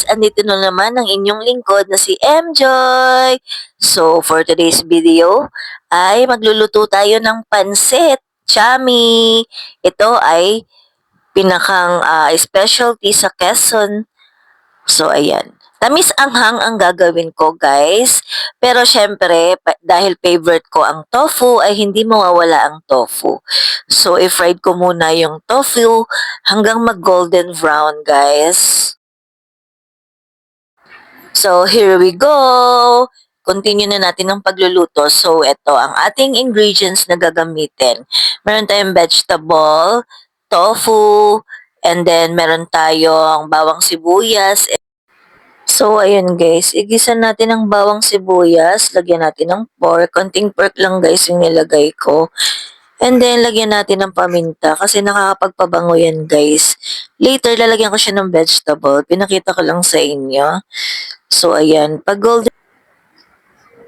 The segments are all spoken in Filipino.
andito na naman ang inyong lingkod na si MJoy. So, for today's video ay magluluto tayo ng pansit, chami. Ito ay pinakang specialty sa Quezon. So, ayan. Tamis anghang ang gagawin ko, guys. Pero syempre, dahil favorite ko ang tofu, ay hindi mawawala ang tofu. So, i-fried ko muna yung tofu hanggang mag-golden brown, guys. So, here we go! Continue na natin ang pagluluto. So, ito ang ating ingredients na gagamitin. Meron tayong vegetable, tofu, and then meron tayong bawang sibuyas. So, ayun guys, igisa natin ang bawang sibuyas, lagyan natin ng pork, konting pork lang guys yung nilagay ko. And then, lagyan natin ng paminta kasi nakakapagpabango yan guys. Later, lalagyan ko siya ng vegetable. Pinakita ko lang sa inyo. So, ayan. Pag golden...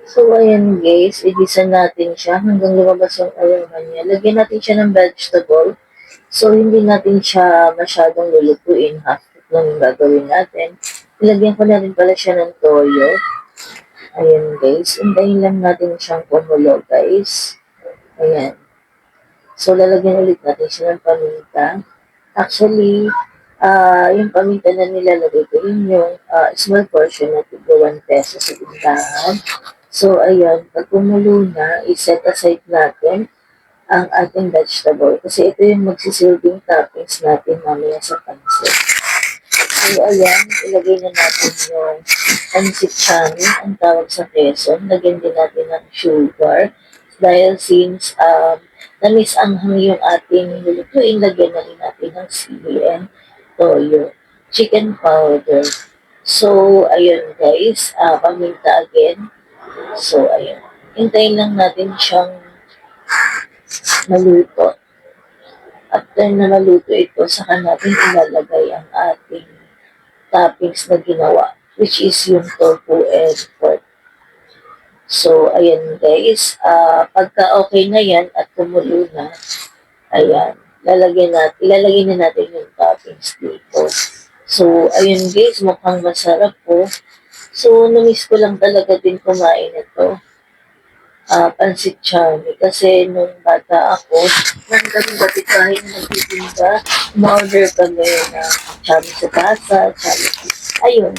So, ayan guys, igisa natin siya hanggang lumabas yung aroma niya. Lagyan natin siya ng vegetable. So, hindi natin siya masyadong lulutuin. Half cook lang yung gagawin natin. Ilagyan ko na rin pala siya ng toyo. Ayan guys. Hintayin lang natin siyang kumulo guys. Ayan. So, lalagyan ulit natin siya ng paminta. Actually, yung paminta na nilalagay ko, yun yung small portion na tigwa 1 peso sa tindahan. So, ayan. Pag kumulo na, i-set aside natin ang ating vegetable. Kasi ito yung magsisilbing toppings natin mamaya sa pansit. So, ayan, ilagay na natin yung pansit chami, ang tawag sa Quezon. Lagyan din natin ng sugar. Dahil since namis anghang yung ating lulutuin, lagyan na rin natin ng sili and toyo. Chicken powder. So, ayun guys, paminta again. So, ayun. Hintayin lang natin siyang maluto. After na maluto ito, saka natin ilalagay ang ating toppings na ginawa, which is yung tofu and pork. So, ayan guys, pagka okay na yan at kumulo na, ayan, ilalagay na natin yung toppings dito. So, ayun guys, mukhang masarap po. So, namiss ko lang talaga din kumain ito. Pansit chami. Kasi nung bata ako, nang gabi-gabi kahit nagtitinda, ma-order kami na chami sa tasa, chami. Ayun,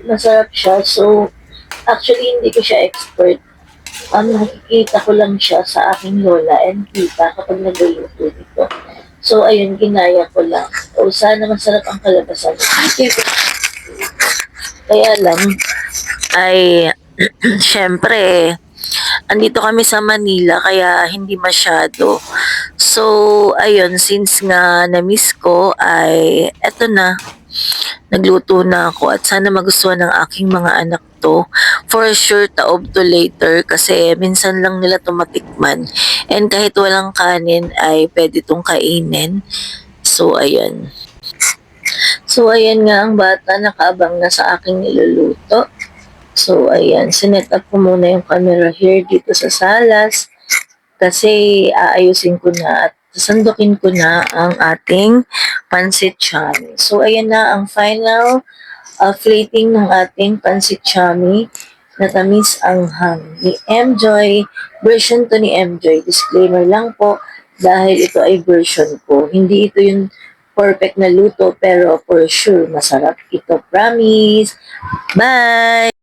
masarap siya. So, actually, hindi ko siya expert. Nakikita ko lang siya sa aking lola and tita kapag nagluluto nito. So, ayun, ginaya ko lang. So, sana masarap ang kalabasan. Kaya lang, ay, syempre, andito kami sa Manila kaya hindi masyado. So, ayun, since nga na-miss ko ay eto na, nagluto na ako at sana magustuhan ng aking mga anak to. For sure, taob to later kasi minsan lang nila tumatikman. And kahit walang kanin ay pwede tong kainin. So, ayan. So, ayan nga ang bata nakaabang na sa aking niluluto. So, ayan, sinet up ko muna yung camera here dito sa salas kasi aayusin ko na at sasandukin ko na ang ating pansit chami. So, ayan na ang final plating ng ating pansit chami na tamis anghang ni MJoy. Version to ni MJoy. Disclaimer lang po dahil ito ay version ko. Hindi ito yung perfect na luto pero for sure masarap ito. Promise! Bye!